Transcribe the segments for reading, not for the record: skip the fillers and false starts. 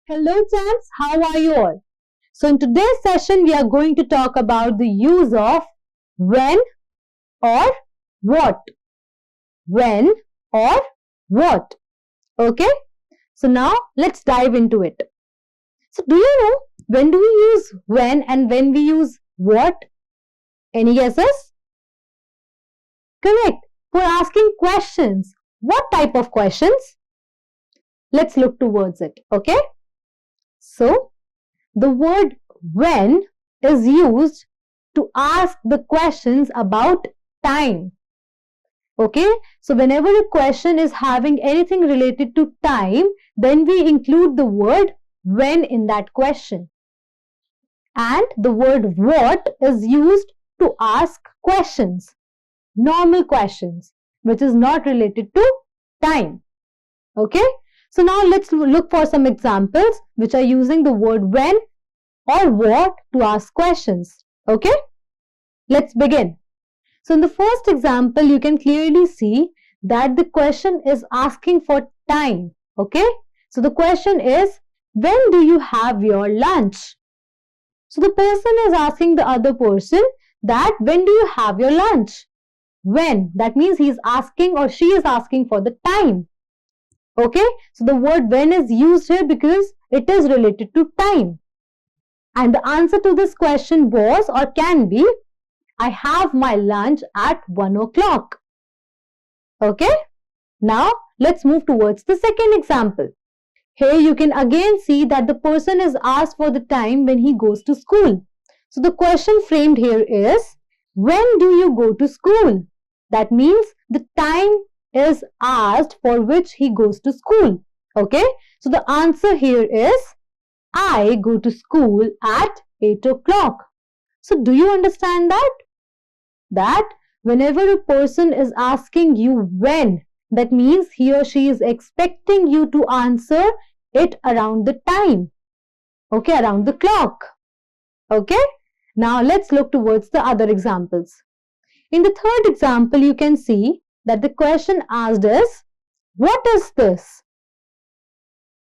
Hello champs, how are you all? So in today's session we are going to talk about the use of when or what. When or what. Okay? So now let's dive into it. So do you know when do we use when and when we use what? Any guesses? Correct. For asking questions. What type of questions? Let's look towards it. Okay? So, the word when is used to ask the questions about time. Okay, so whenever a question is having anything related to time, then we include the word when in that question. And the word what is used to ask questions, normal questions, which is not related to time. Okay. So now let's look for some examples which are using the word when or what to ask questions. Okay, let's begin. So in the first example, you can clearly see that the question is asking for time. Okay, so the question is, when do you have your lunch? So the person is asking the other person that when do you have your lunch? When, that means he is asking or she is asking for the time. Okay, so the word when is used here because it is related to time. And the answer to this question was or can be, I have my lunch at 1 o'clock. Okay, now let's move towards the second example. Here you can again see that the person is asked for the time when he goes to school. So the question framed here is, when do you go to school? That means the time is asked for which he goes to school. Okay, so the answer here is, I go to school at 8 o'clock. So do you understand that? That whenever a person is asking you when, that means he or she is expecting you to answer it around the time. Okay, around the clock. Okay, now let's look towards the other examples. In the third example, you can see that the question asked is, what is this?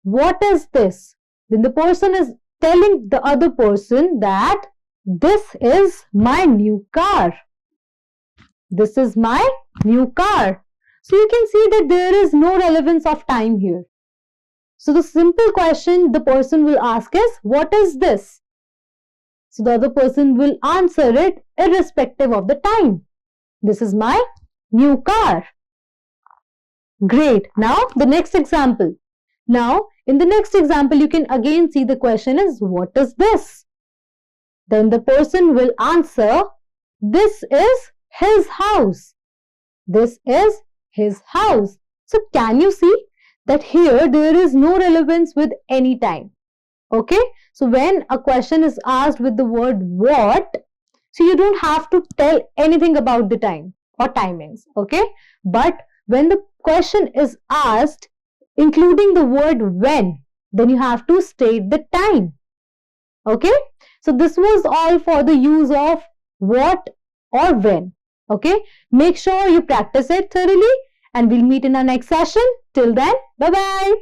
What is this? Then the person is telling the other person that this is my new car. This is my new car. So you can see that there is no relevance of time here. So the simple question the person will ask is, what is this? So the other person will answer it irrespective of the time. This is my new car. Great. Now the next example. Now in the next example you can again see the question is, what is this? Then the person will answer, this is his house. This is his house. So can you see that here there is no relevance with any time? Okay, so when a question is asked with the word what, so you don't have to tell anything about the time or timings. Okay, but when the question is asked including the word when, then you have to state the time. Okay, so this was all for the use of what or when. Okay, make sure you practice it thoroughly and we'll meet in our next session. Till then, bye-bye.